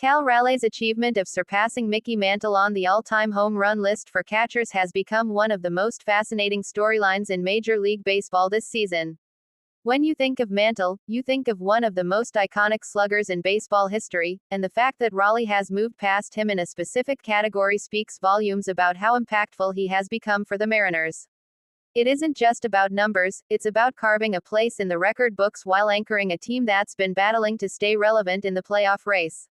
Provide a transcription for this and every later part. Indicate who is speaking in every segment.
Speaker 1: Cal Raleigh's achievement of surpassing Mickey Mantle on the all-time home run list for catchers has become one of the most fascinating storylines in Major League Baseball this season. When you think of Mantle, you think of one of the most iconic sluggers in baseball history, and the fact that Raleigh has moved past him in a specific category speaks volumes about how impactful he has become for the Mariners. It isn't just about numbers, it's about carving a place in the record books while anchoring a team that's been battling to stay relevant in the playoff race.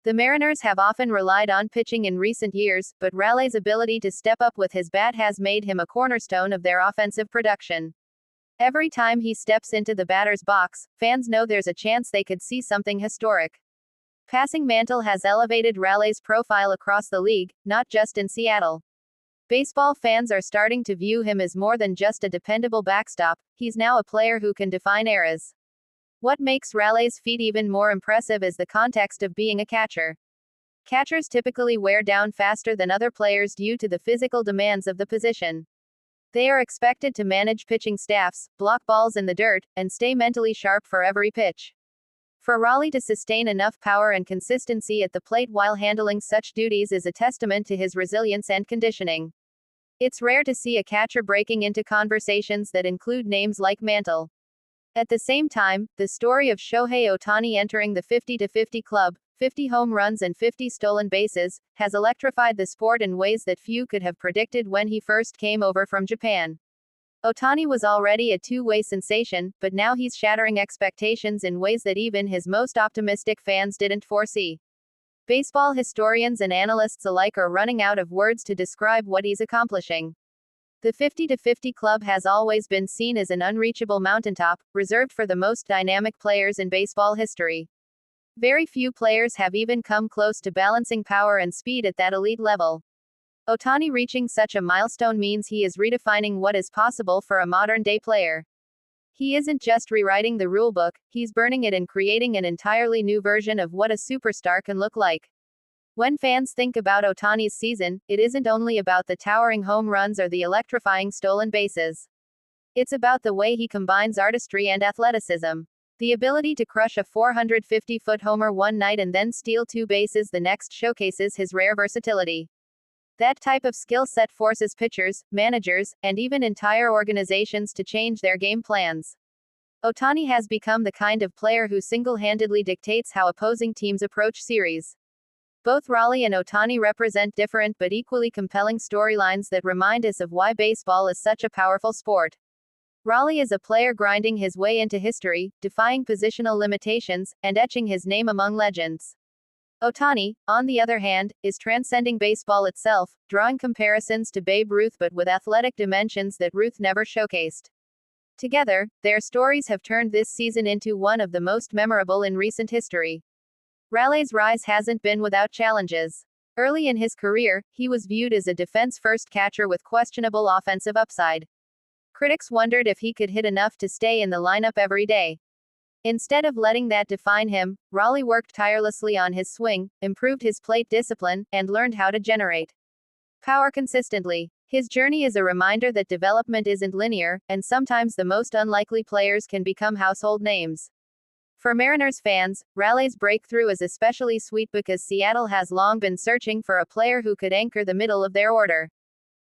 Speaker 1: The Mariners have often relied on pitching in recent years, but Raleigh's ability to step up with his bat has made him a cornerstone of their offensive production. Every time he steps into the batter's box, fans know there's a chance they could see something historic. Passing Mantle has elevated Raleigh's profile across the league, not just in Seattle. Baseball fans are starting to view him as more than just a dependable backstop, he's now a player who can define eras. What makes Raleigh's feat even more impressive is the context of being a catcher. Catchers typically wear down faster than other players due to the physical demands of the position. They are expected to manage pitching staffs, block balls in the dirt, and stay mentally sharp for every pitch. For Raleigh to sustain enough power and consistency at the plate while handling such duties is a testament to his resilience and conditioning. It's rare to see a catcher breaking into conversations that include names like Mantle. At the same time, the story of Shohei Ohtani entering the 50-50 club, 50 home runs and 50 stolen bases, has electrified the sport in ways that few could have predicted when he first came over from Japan. Ohtani was already a two-way sensation, but now he's shattering expectations in ways that even his most optimistic fans didn't foresee. Baseball historians and analysts alike are running out of words to describe what he's accomplishing. The 50-50 club has always been seen as an unreachable mountaintop, reserved for the most dynamic players in baseball history. Very few players have even come close to balancing power and speed at that elite level. Ohtani reaching such a milestone means he is redefining what is possible for a modern-day player. He isn't just rewriting the rulebook, he's burning it and creating an entirely new version of what a superstar can look like. When fans think about Ohtani's season, it isn't only about the towering home runs or the electrifying stolen bases. It's about the way he combines artistry and athleticism. The ability to crush a 450-foot homer one night and then steal two bases the next showcases his rare versatility. That type of skill set forces pitchers, managers, and even entire organizations to change their game plans. Ohtani has become the kind of player who single-handedly dictates how opposing teams approach series. Both Raleigh and Ohtani represent different but equally compelling storylines that remind us of why baseball is such a powerful sport. Raleigh is a player grinding his way into history, defying positional limitations, and etching his name among legends. Ohtani, on the other hand, is transcending baseball itself, drawing comparisons to Babe Ruth but with athletic dimensions that Ruth never showcased. Together, their stories have turned this season into one of the most memorable in recent history. Raleigh's rise hasn't been without challenges. Early in his career, he was viewed as a defense-first catcher with questionable offensive upside. Critics wondered if he could hit enough to stay in the lineup every day. Instead of letting that define him, Raleigh worked tirelessly on his swing, improved his plate discipline, and learned how to generate power consistently. His journey is a reminder that development isn't linear, and sometimes the most unlikely players can become household names. For Mariners fans, Raleigh's breakthrough is especially sweet because Seattle has long been searching for a player who could anchor the middle of their order.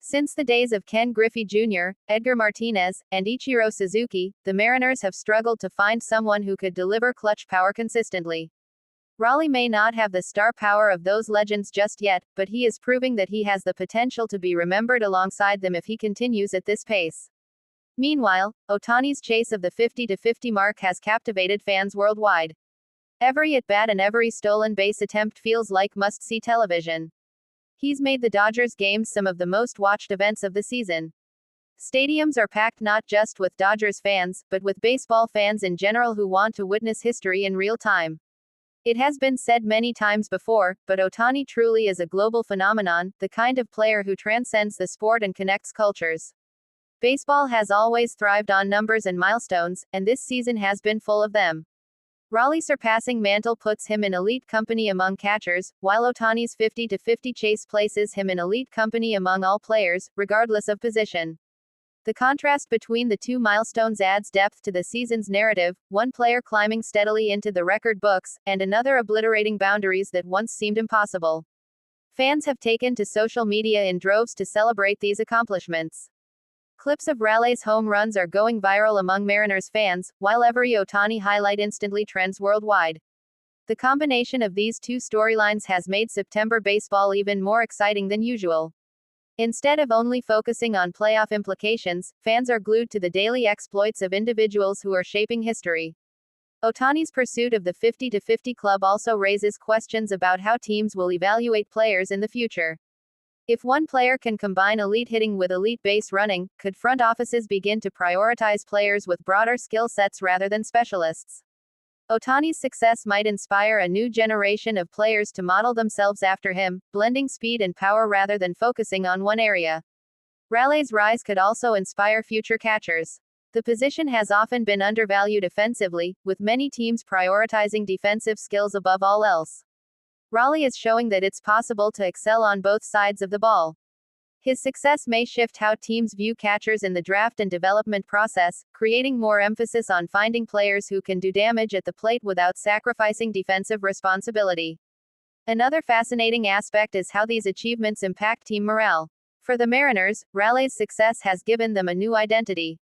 Speaker 1: Since the days of Ken Griffey Jr., Edgar Martinez, and Ichiro Suzuki, the Mariners have struggled to find someone who could deliver clutch power consistently. Raleigh may not have the star power of those legends just yet, but he is proving that he has the potential to be remembered alongside them if he continues at this pace. Meanwhile, Ohtani's chase of the 50-50 mark has captivated fans worldwide. Every at-bat and every stolen base attempt feels like must-see television. He's made the Dodgers games some of the most watched events of the season. Stadiums are packed not just with Dodgers fans, but with baseball fans in general who want to witness history in real time. It has been said many times before, but Ohtani truly is a global phenomenon, the kind of player who transcends the sport and connects cultures. Baseball has always thrived on numbers and milestones, and this season has been full of them. Raleigh surpassing Mantle puts him in elite company among catchers, while Ohtani's 50-50 chase places him in elite company among all players, regardless of position. The contrast between the two milestones adds depth to the season's narrative, one player climbing steadily into the record books, and another obliterating boundaries that once seemed impossible. Fans have taken to social media in droves to celebrate these accomplishments. Clips of Raleigh's home runs are going viral among Mariners fans, while every Ohtani highlight instantly trends worldwide. The combination of these two storylines has made September baseball even more exciting than usual. Instead of only focusing on playoff implications, fans are glued to the daily exploits of individuals who are shaping history. Ohtani's pursuit of the 50-50 club also raises questions about how teams will evaluate players in the future. If one player can combine elite hitting with elite base running, could front offices begin to prioritize players with broader skill sets rather than specialists? Ohtani's success might inspire a new generation of players to model themselves after him, blending speed and power rather than focusing on one area. Raleigh's rise could also inspire future catchers. The position has often been undervalued offensively, with many teams prioritizing defensive skills above all else. Raleigh is showing that it's possible to excel on both sides of the ball. His success may shift how teams view catchers in the draft and development process, creating more emphasis on finding players who can do damage at the plate without sacrificing defensive responsibility. Another fascinating aspect is how these achievements impact team morale. For the Mariners, Raleigh's success has given them a new identity.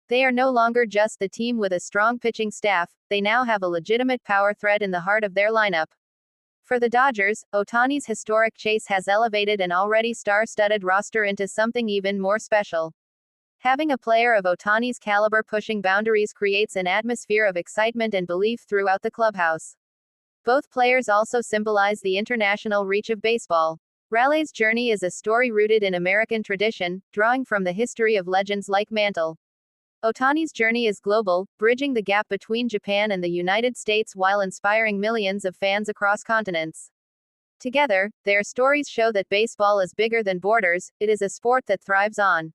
Speaker 1: They are no longer just the team with a strong pitching staff, they now have a legitimate power threat in the heart of their lineup. For the Dodgers, Ohtani's historic chase has elevated an already star-studded roster into something even more special. Having a player of Ohtani's caliber pushing boundaries creates an atmosphere of excitement and belief throughout the clubhouse. Both players also symbolize the international reach of baseball. Raleigh's journey is a story rooted in American tradition, drawing from the history of legends like Mantle. Ohtani's journey is global, bridging the gap between Japan and the United States while inspiring millions of fans across continents. Together, their stories show that baseball is bigger than borders, it is a sport that thrives on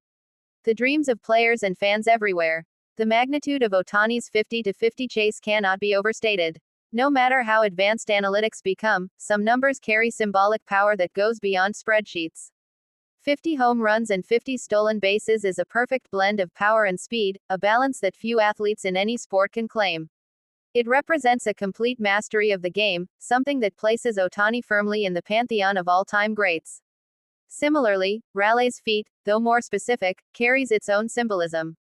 Speaker 1: the dreams of players and fans everywhere. The magnitude of Ohtani's 50-50 chase cannot be overstated. No matter how advanced analytics become, some numbers carry symbolic power that goes beyond spreadsheets. 50 home runs and 50 stolen bases is a perfect blend of power and speed, a balance that few athletes in any sport can claim. It represents a complete mastery of the game, something that places Ohtani firmly in the pantheon of all-time greats. Similarly, Raleigh's feat, though more specific, carries its own symbolism.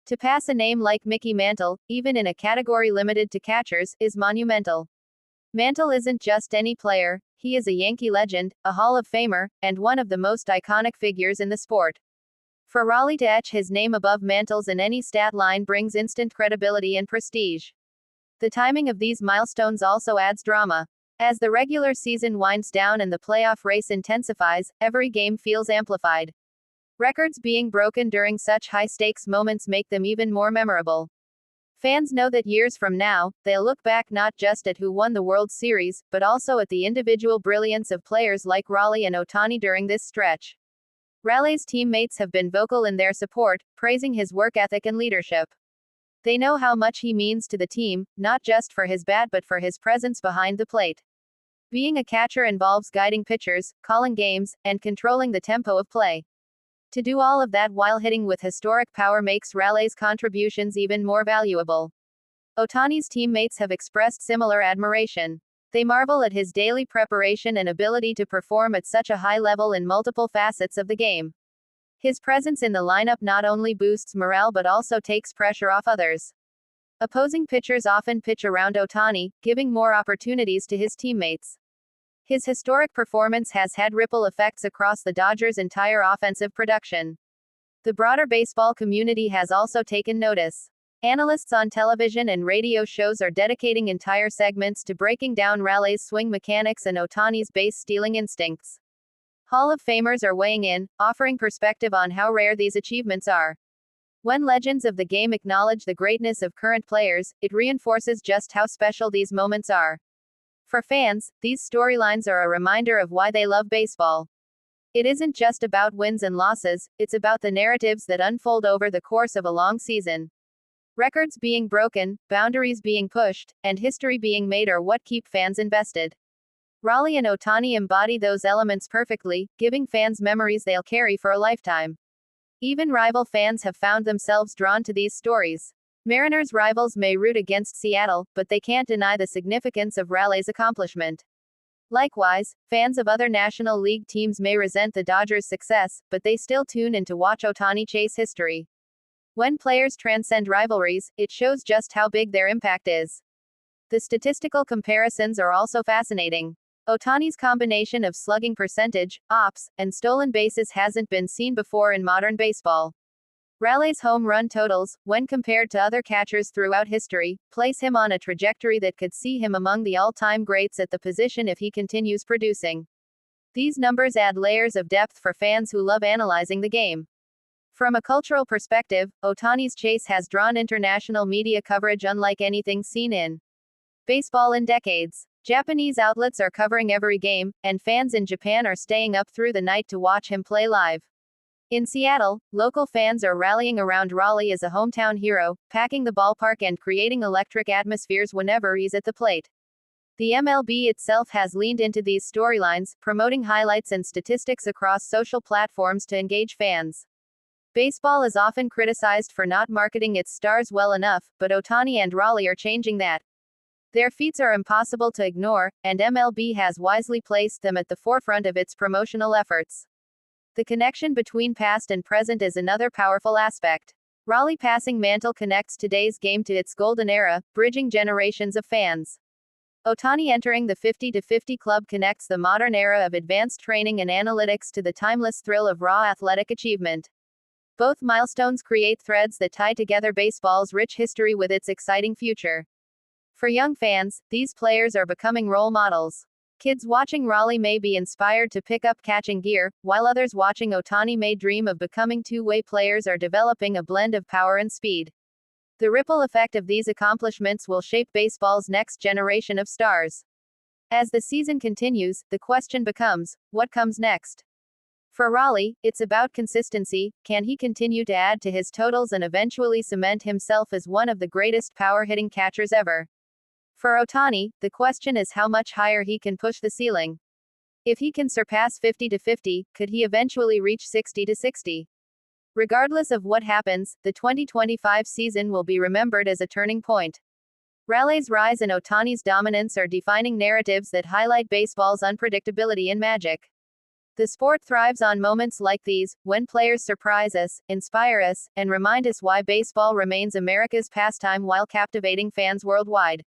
Speaker 1: To pass a name like Mickey Mantle, even in a category limited to catchers, is monumental. Mantle isn't just any player, he is a Yankee legend, a Hall of Famer, and one of the most iconic figures in the sport. For Raleigh to etch his name above Mantle's in any stat line brings instant credibility and prestige. The timing of these milestones also adds drama. As the regular season winds down and the playoff race intensifies, every game feels amplified. Records being broken during such high-stakes moments make them even more memorable. Fans know that years from now, they'll look back not just at who won the World Series, but also at the individual brilliance of players like Raleigh and Ohtani during this stretch. Raleigh's teammates have been vocal in their support, praising his work ethic and leadership. They know how much he means to the team, not just for his bat but for his presence behind the plate. Being a catcher involves guiding pitchers, calling games, and controlling the tempo of play. To do all of that while hitting with historic power makes Raleigh's contributions even more valuable. Ohtani's teammates have expressed similar admiration. They marvel at his daily preparation and ability to perform at such a high level in multiple facets of the game. His presence in the lineup not only boosts morale but also takes pressure off others. Opposing pitchers often pitch around Ohtani, giving more opportunities to his teammates. His historic performance has had ripple effects across the Dodgers' entire offensive production. The broader baseball community has also taken notice. Analysts on television and radio shows are dedicating entire segments to breaking down Raleigh's swing mechanics and Ohtani's base-stealing instincts. Hall of Famers are weighing in, offering perspective on how rare these achievements are. When legends of the game acknowledge the greatness of current players, it reinforces just how special these moments are. For fans, these storylines are a reminder of why they love baseball. It isn't just about wins and losses, it's about the narratives that unfold over the course of a long season. Records being broken, boundaries being pushed, and history being made are what keep fans invested. Raleigh and Ohtani embody those elements perfectly, giving fans memories they'll carry for a lifetime. Even rival fans have found themselves drawn to these stories. Mariners' rivals may root against Seattle, but they can't deny the significance of Raleigh's accomplishment. Likewise, fans of other National League teams may resent the Dodgers' success, but they still tune in to watch Ohtani chase history. When players transcend rivalries, it shows just how big their impact is. The statistical comparisons are also fascinating. Ohtani's combination of slugging percentage, ops, and stolen bases hasn't been seen before in modern baseball. Raleigh's home run totals, when compared to other catchers throughout history, place him on a trajectory that could see him among the all-time greats at the position if he continues producing. These numbers add layers of depth for fans who love analyzing the game. From a cultural perspective, Ohtani's chase has drawn international media coverage unlike anything seen in baseball in decades. Japanese outlets are covering every game, and fans in Japan are staying up through the night to watch him play live. In Seattle, local fans are rallying around Raleigh as a hometown hero, packing the ballpark and creating electric atmospheres whenever he's at the plate. The MLB itself has leaned into these storylines, promoting highlights and statistics across social platforms to engage fans. Baseball is often criticized for not marketing its stars well enough, but Ohtani and Raleigh are changing that. Their feats are impossible to ignore, and MLB has wisely placed them at the forefront of its promotional efforts. The connection between past and present is another powerful aspect. Raleigh passing Mantle connects today's game to its golden era, bridging generations of fans. Ohtani entering the 50-50 club connects the modern era of advanced training and analytics to the timeless thrill of raw athletic achievement. Both milestones create threads that tie together baseball's rich history with its exciting future. For young fans, these players are becoming role models. Kids watching Raleigh may be inspired to pick up catching gear, while others watching Ohtani may dream of becoming two-way players or developing a blend of power and speed. The ripple effect of these accomplishments will shape baseball's next generation of stars. As the season continues, the question becomes, what comes next? For Raleigh, it's about consistency. Can he continue to add to his totals and eventually cement himself as one of the greatest power-hitting catchers ever? For Ohtani, the question is how much higher he can push the ceiling. If he can surpass 50-50, could he eventually reach 60-60? Regardless of what happens, the 2025 season will be remembered as a turning point. Raleigh's rise and Ohtani's dominance are defining narratives that highlight baseball's unpredictability and magic. The sport thrives on moments like these, when players surprise us, inspire us, and remind us why baseball remains America's pastime while captivating fans worldwide.